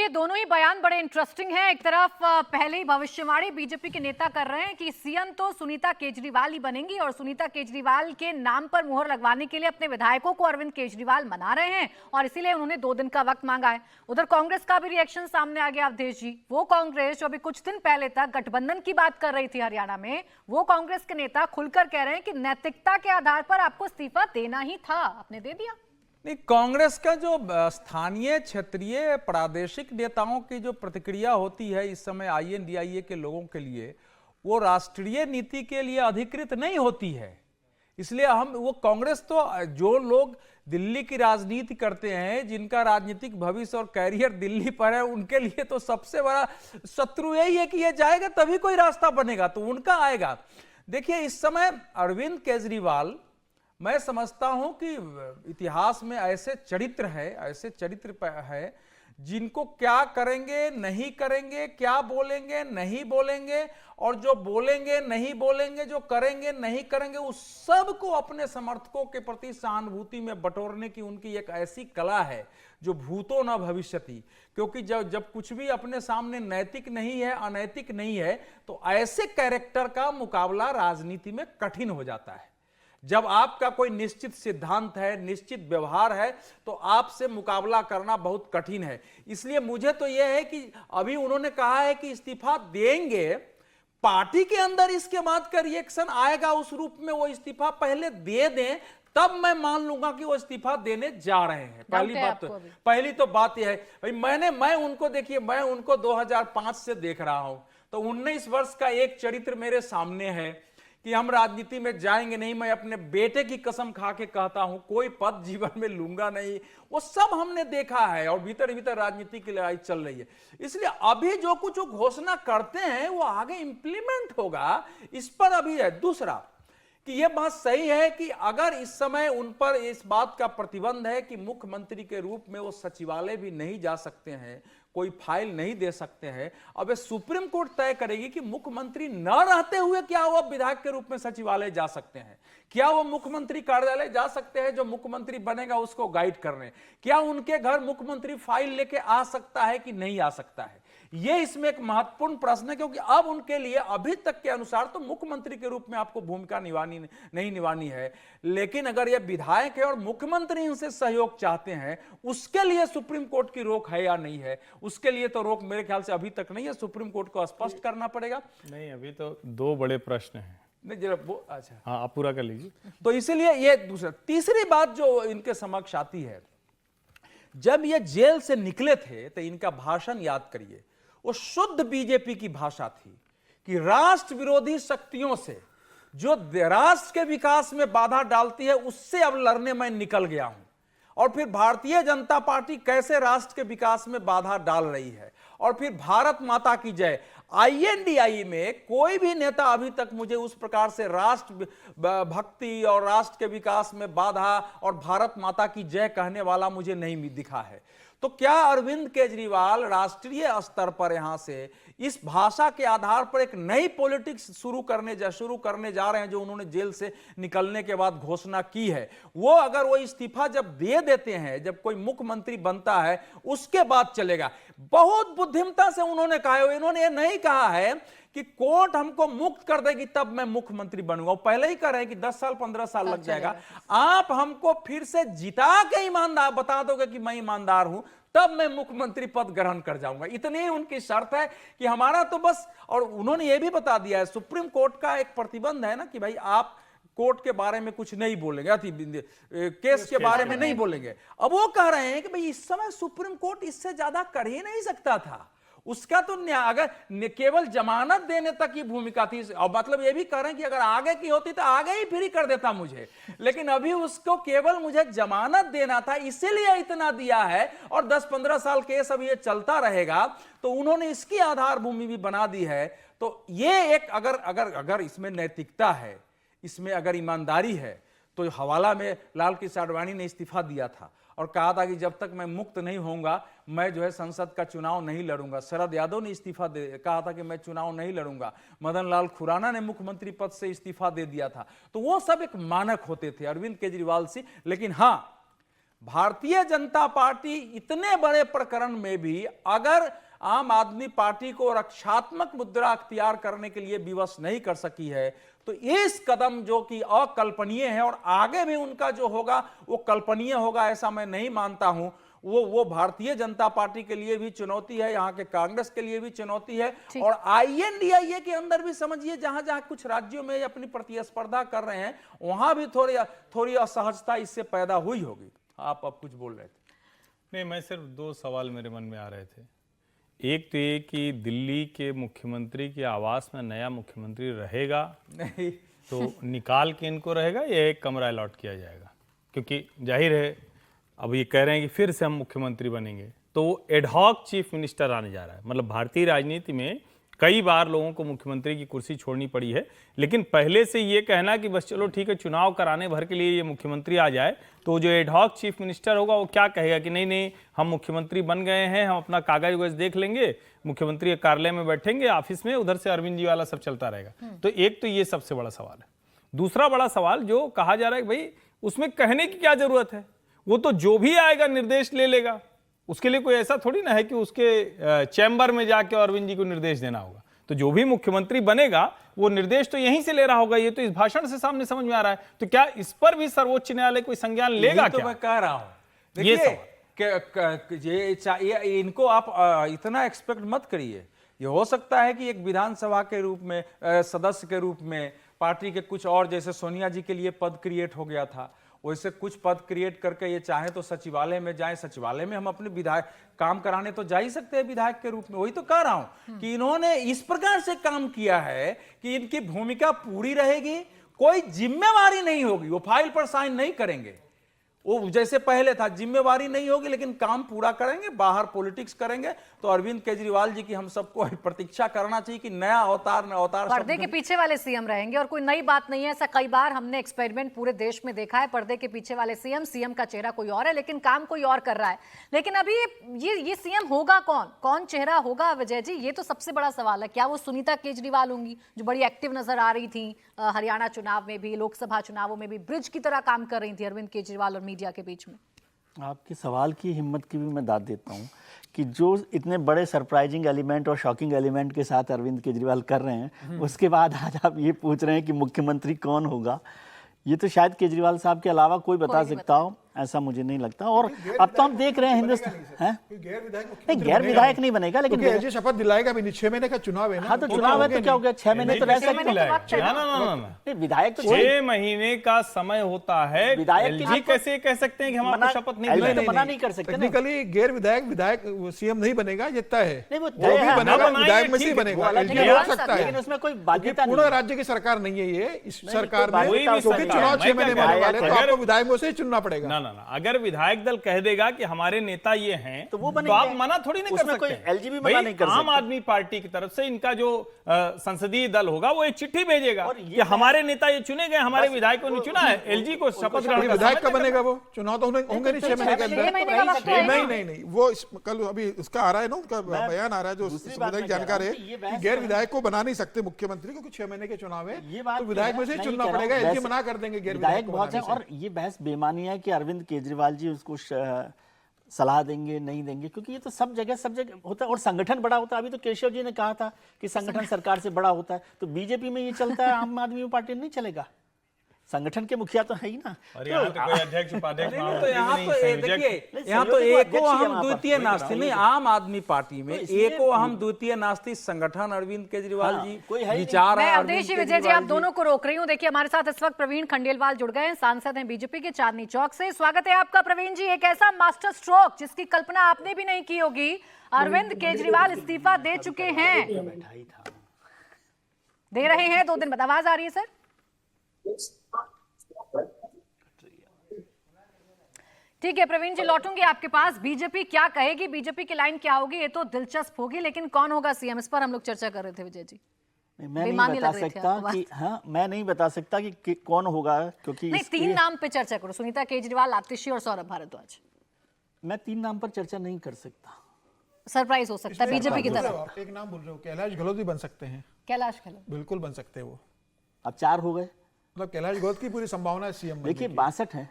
देखिए, दोनों ही बयान बड़े इंटरेस्टिंग हैं। एक तरफ पहले ही भविष्यवाणी बीजेपी के नेता कर रहे हैं कि सीएम तो सुनीता केजरीवाल ही बनेंगी और सुनीता केजरीवाल के नाम पर मुहर लगवाने के लिए अपने विधायकों को अरविंद केजरीवाल मना रहे हैं और इसीलिए उन्होंने 2 दिन का वक्त मांगा है। उधर कांग्रेस का भी रिएक्शन सामने आ गया अवधेश जी। वो कांग्रेस जो अभी कुछ दिन पहले तक गठबंधन की बात कर रही थी हरियाणा में, वो कांग्रेस के नेता खुलकर कह रहे हैं कि नैतिकता के आधार पर आपको इस्तीफा देना ही था, आपने दे दिया। नहीं, कांग्रेस का जो स्थानीय क्षेत्रीय प्रादेशिक नेताओं की जो प्रतिक्रिया होती है इस समय आईएनडीआईए के लोगों के लिए, वो राष्ट्रीय नीति के लिए अधिकृत नहीं होती है। इसलिए वो कांग्रेस तो जो लोग दिल्ली की राजनीति करते हैं, जिनका राजनीतिक भविष्य और कैरियर दिल्ली पर है, उनके लिए तो सबसे बड़ा शत्रु यही है कि ये जाएगा तभी कोई रास्ता बनेगा, तो उनका आएगा। देखिए, इस समय अरविंद केजरीवाल, मैं समझता हूं कि इतिहास में ऐसे चरित्र है जिनको क्या करेंगे नहीं करेंगे, क्या बोलेंगे नहीं बोलेंगे, और जो बोलेंगे नहीं बोलेंगे, जो करेंगे नहीं करेंगे, उस सब को अपने समर्थकों के प्रति सहानुभूति में बटोरने की उनकी एक ऐसी कला है जो भूतो न भविष्यति। क्योंकि जब कुछ भी अपने सामने नैतिक नहीं है, अनैतिक नहीं है, तो ऐसे कैरेक्टर का मुकाबला राजनीति में कठिन हो जाता है। जब आपका कोई निश्चित सिद्धांत है, निश्चित व्यवहार है, तो आपसे मुकाबला करना बहुत कठिन है। इसलिए मुझे तो यह है कि अभी उन्होंने कहा है कि इस्तीफा देंगे, पार्टी के अंदर इसके बाद का रिएक्शन आएगा उस रूप में, वो इस्तीफा पहले दे दें, तब मैं मान लूंगा कि वो इस्तीफा देने जा रहे हैं। पहली तो बात यह है भाई, मैं उनको, देखिए, मैं उनको 2005 से देख रहा हूं, तो 19 वर्ष का एक चरित्र मेरे सामने है कि हम राजनीति में जाएंगे नहीं। मैं अपने बेटे की कसम खा के कहता हूं, कोई पद जीवन में लूंगा नहीं। वो सब हमने देखा है और भीतर भीतर राजनीति की लड़ाई चल रही है। इसलिए अभी जो कुछ घोषणा करते हैं वो आगे इंप्लीमेंट होगा, इस पर अभी है। दूसरा कि यह बात सही है कि अगर इस समय उन पर इस बात का प्रतिबंध है कि मुख्यमंत्री के रूप में वो सचिवालय भी नहीं जा सकते हैं, कोई फाइल नहीं दे सकते हैं, अब ये सुप्रीम कोर्ट तय करेगी कि मुख्यमंत्री न रहते हुए क्या वो विधायक के रूप में सचिवालय जा सकते हैं, क्या वो मुख्यमंत्री कार्यालय जा सकते हैं, जो मुख्यमंत्री बनेगा उसको गाइड करने, क्या उनके घर मुख्यमंत्री फाइल लेके आ सकता है कि नहीं आ सकता है। यह इसमें एक महत्वपूर्ण प्रश्न है, क्योंकि अब उनके लिए अभी तक के अनुसार तो मुख्यमंत्री के रूप में आपको भूमिका नहीं निभानी है, लेकिन अगर यह विधायक है और मुख्यमंत्री इनसे सहयोग चाहते हैं, उसके लिए सुप्रीम कोर्ट की रोक है या नहीं है। उसके लिए तो रोक मेरे ख्याल से अभी तक नहीं है, सुप्रीम कोर्ट को स्पष्ट करना पड़ेगा। नहीं, अभी तो 2 बड़े प्रश्न हैं। नहीं, जरा वो, अच्छा, हाँ, आप पूरा कर लीजिए। तो इसीलिए ये दूसरा, तीसरी बात जो इनके समक्ष आती है, जब ये जेल से निकले थे तो इनका भाषण याद करिए, वो शुद्ध बीजेपी की भाषा थी कि राष्ट्र विरोधी शक्तियों से, जो राष्ट्र के विकास में बाधा डालती है, उससे अब लड़ने में निकल गया हूं, और फिर भारतीय जनता पार्टी कैसे राष्ट्र के विकास में बाधा डाल रही है, और फिर भारत माता की जय। आईएनडीआई में कोई भी नेता अभी तक मुझे उस प्रकार से राष्ट्र भक्ति और राष्ट्र के विकास में बाधा और भारत माता की जय कहने वाला मुझे नहीं दिखा है। तो क्या अरविंद केजरीवाल राष्ट्रीय स्तर पर यहां से इस भाषा के आधार पर एक नई पॉलिटिक्स शुरू करने जा रहे हैं, जो उन्होंने जेल से निकलने के बाद घोषणा की है। वो अगर वो इस्तीफा जब दे देते हैं, जब कोई मुख्यमंत्री बनता है, उसके बाद चलेगा। बहुत बुद्धिमता से उन्होंने कहा है, इन्होंने ये नहीं कहा है कि कोर्ट हमको मुक्त कर देगी तब मैं मुख्यमंत्री बनूंगा। वो पहले ही कह रहे हैं कि 10 साल 15 साल लग जाएगा, आप हमको फिर से जिता के ईमानदार बता दोगे कि मैं ईमानदार हूं, तब मैं मुख्यमंत्री पद ग्रहण कर जाऊंगा। इतनी ही उनकी शर्त है कि हमारा तो बस। और उन्होंने ये भी बता दिया है, सुप्रीम कोर्ट का एक प्रतिबंध है ना कि भाई आप कोर्ट के बारे में कुछ नहीं बोलेंगे, केस के बारे में नहीं बोलेंगे। अब वो कह रहे हैं कि भाई इस समय सुप्रीम कोर्ट इससे ज्यादा कर ही नहीं सकता था। उसका तो अगर केवल जमानत देने तक की भूमिका थी, और मतलब ये भी कह रहे हैं कि अगर आगे की होती तो आगे ही फ्री कर देता मुझे, लेकिन अभी उसको केवल मुझे जमानत देना था, इसीलिए इतना दिया है, और 10-15 साल केस अब ये चलता रहेगा, तो उन्होंने इसकी आधार भूमि भी बना दी है। तो ये एक अगर इसमें नैतिकता है, इसमें अगर ईमानदारी है, तो हवाला में लाल कृष्ण आडवाणी ने इस्तीफा दिया था और कहा था कि जब तक मैं मुक्त नहीं होऊंगा, मैं जो है संसद का चुनाव नहीं लड़ूंगा। शरद यादव ने इस्तीफा कहा था कि मैं चुनाव नहीं लड़ूंगा। मदन लाल खुराना ने मुख्यमंत्री पद से इस्तीफा दे दिया था। तो वो सब एक मानक होते थे अरविंद केजरीवाल से। लेकिन हां, भारतीय जनता पार्टी इतने बड़े प्रकरण में भी अगर आम आदमी पार्टी को रक्षात्मक मुद्रा अख्तियार करने के लिए विवश नहीं कर सकी है, तो इस कदम जो कि अकल्पनीय है और आगे भी उनका जो होगा वो कल्पनीय होगा, ऐसा मैं नहीं मानता हूं। वो भारतीय जनता पार्टी के लिए भी चुनौती है, यहाँ के कांग्रेस के लिए भी चुनौती है, और INDIA के अंदर भी समझिए जहां जहां कुछ राज्यों में अपनी प्रतिस्पर्धा कर रहे हैं वहां भी थोड़ी असहजता इससे पैदा हुई होगी। आप अब कुछ बोल रहे थे। नहीं, मैं सिर्फ दो सवाल मेरे मन में आ रहे थे। एक तो ये कि दिल्ली के मुख्यमंत्री के आवास में नया मुख्यमंत्री रहेगा नहीं, तो निकाल के इनको रहेगा या एक कमरा अलॉट किया जाएगा? क्योंकि जाहिर है अब ये कह रहे हैं कि फिर से हम मुख्यमंत्री बनेंगे, तो वो एडहॉक चीफ मिनिस्टर आने जा रहा है। मतलब भारतीय राजनीति में कई बार लोगों को मुख्यमंत्री की कुर्सी छोड़नी पड़ी है, लेकिन पहले से ये कहना कि बस चलो ठीक है चुनाव कराने भर के लिए ये मुख्यमंत्री आ जाए, तो जो एडहॉक चीफ मिनिस्टर होगा वो क्या कहेगा कि नहीं नहीं हम मुख्यमंत्री बन गए हैं, हम अपना कागज वगज देख लेंगे, मुख्यमंत्री के कार्यालय में बैठेंगे ऑफिस में, उधर से अरविंद जी वाला सब चलता रहेगा। तो एक तो ये सबसे बड़ा सवाल है। दूसरा बड़ा सवाल जो कहा जा रहा है कि भाई उसमें कहने की क्या जरूरत है, वो तो जो भी आएगा निर्देश ले लेगा, उसके लिए कोई ऐसा थोड़ी ना है कि उसके चैम्बर में जाके अरविंद जी को निर्देश देना होगा। तो जो भी मुख्यमंत्री बनेगा वो निर्देश तो यहीं से ले रहा होगा, ये तो इस भाषण से सामने समझ में आ रहा है। तो क्या इस पर भी सर्वोच्च न्यायालय कोई संज्ञान लेगा? तो क्या मैं कह रहा हूं, देखिए इनको आप इतना एक्सपेक्ट मत करिए। ये हो सकता है कि एक विधानसभा के रूप में सदस्य के रूप में पार्टी के कुछ और, जैसे सोनिया जी के लिए पद क्रिएट हो गया था, वैसे कुछ पद क्रिएट करके ये चाहे तो सचिवालय में जाए, सचिवालय में हम अपने विधायक काम कराने तो जा ही सकते हैं विधायक के रूप में। वही तो कह रहा हूं कि इन्होंने इस प्रकार से काम किया है कि इनकी भूमिका पूरी रहेगी, कोई जिम्मेवारी नहीं होगी, वो फाइल पर साइन नहीं करेंगे, वो जैसे पहले था जिम्मेवारी नहीं होगी, लेकिन काम पूरा करेंगे, बाहर पॉलिटिक्स करेंगे। तो अरविंद केजरीवाल जी की हम सबको प्रतीक्षा करना चाहिए कि नया अवतार पर्दे के पीछे वाले सीएम रहेंगे, और कोई नई बात नहीं है। ऐसा कई बार हमने एक्सपेरिमेंट पूरे देश में देखा है, पर्दे के पीछे वाले सीएम का चेहरा कोई और है लेकिन काम कोई और कर रहा है। लेकिन अभी ये सीएम होगा कौन चेहरा होगा विजय जी, ये तो सबसे बड़ा सवाल है। क्या वो सुनीता केजरीवाल होंगी जो बड़ी एक्टिव नजर आ रही थी हरियाणा चुनाव में भी, लोकसभा चुनावों में भी ब्रिज की तरह काम कर रही थी अरविंद केजरीवाल और मीडिया के बीच में? आपके सवाल की हिम्मत की भी मैं दाद देता हूं कि जो इतने बड़े सरप्राइजिंग एलिमेंट और शॉकिंग एलिमेंट के साथ अरविंद केजरीवाल कर रहे हैं, उसके बाद आज आप ये पूछ रहे हैं कि मुख्यमंत्री कौन होगा, ये तो शायद केजरीवाल साहब के अलावा कोई बता सकता हो, ऐसा मुझे नहीं लगता। और अब तो हम देख रहे हैं हिंदुस्तान है गैर विधायक नहीं बनेगा, लेकिन ऐसी शपथ दिलाएगा भी नहीं। 6 महीने का चुनाव है ना। हाँ तो चुनाव है तो क्या हो गया, 6 महीने तो रह सकते हैं। विधायक तो 6 महीने का समय होता है। विधायक कैसे कह सकते हैं कि हम आपको शपथ नहीं मना नहीं कर सकते। टेक्निकली गैर विधायक सीएम नहीं बनेगा, ये तय है। नहीं, वो बनेगा, विधायक में से ही बनेगा, हो सकता है, लेकिन उसमें कोई बाध्यता नहीं। पूर्ण राज्य की सरकार नहीं है ये, इस सरकार में बाध्यता क्योंकि चुनाव 6 महीने में होने वाले हैं, तो आपको विधायक में से ही चुनना पड़ेगा। ना अगर विधायक दल कह देगा कि हमारे नेता ये हैं, तो वो तो आप मना थोड़ी नहीं कर सकते। एलजीबी मना नहीं कर सकते। आम आदमी पार्टी की तरफ से इनका जो संसदीय दल होगा वो एक चिट्ठी भेजेगा कि हमारे नेता ये चुने गए, हमारे विधायकों ने चुना है। एलजी को शपथ ग्रहण का विधायक का बनेगा वो, चुनाव तो होंगे नहीं 6 महीने के अंदर। नहीं, वो कल अभी उसका आ रहा है ना, उनका बयान आ रहा है जो संवैधानिक जानकार है कि गैर विधायक को बना नहीं सकते मुख्यमंत्री, क्योंकि 6 महीने के चुनाव है, तो विधायक में से चुनना पड़ेगा। एलजी मना कर देंगे गैर विधायक बहुत है। और ये बहस बेमानी है कि अरविंद केजरीवाल जी उसको सलाह देंगे नहीं देंगे, क्योंकि ये तो सब जगह होता है और संगठन बड़ा होता है। अभी तो केशव जी ने कहा था कि संगठन सरकार से बड़ा होता है, तो बीजेपी में ये चलता है, आम आदमी पार्टी नहीं चलेगा, संगठन के मुखिया तो है ही ना। और यहाँ तो कोई अध्यक्ष उपाध्यक्ष तो यहाँ तो देखिए, यहाँ तो एको हम द्वितीय नास्ती नहीं, आम आदमी पार्टी में एको हम द्वितीय नास्ती संगठन अरविंद केजरीवाल जी विचार। मैं अवधेश जी, विजय जी, आप दोनों को रोक रही हूँ। देखिए हमारे साथ इस वक्त प्रवीण खंडेलवाल जुड़ गए हैं, सांसद हैं बीजेपी के चांदनी चौक से। स्वागत है आपका प्रवीण जी। एक ऐसा मास्टर स्ट्रोक जिसकी कल्पना आपने भी नहीं की होगी, अरविंद केजरीवाल इस्तीफा दे चुके हैं, दे रहे हैं 2 दिन बाद। आवाज आ रही है सर? ठीक है प्रवीण जी, लौटूंगी आपके पास। बीजेपी क्या कहेगी, बीजेपी की लाइन क्या होगी, ये तो दिलचस्प होगी, लेकिन कौन होगा सीएम, इस पर हम लोग चर्चा कर रहे थे विजय जी। मैं नहीं बता सकता कि मैं नहीं बता सकता कि कौन होगा, क्योंकि नहीं, 3 नाम पे चर्चा करो, सुनीता केजरीवाल, आतिशी और सौरभ भारद्वाज। मैं 3 नाम पर चर्चा नहीं कर सकता, सरप्राइज हो सकता है बीजेपी की तरफ। एक नाम बोल रहे हो, कैलाश गहलोत भी बन सकते हैं। कैलाश गहलोत बिल्कुल बन सकते हैं वो। अब 4 हो गए, मतलब कैलाश गहलोत की पूरी संभावना है सीएम। देखिए 62 है,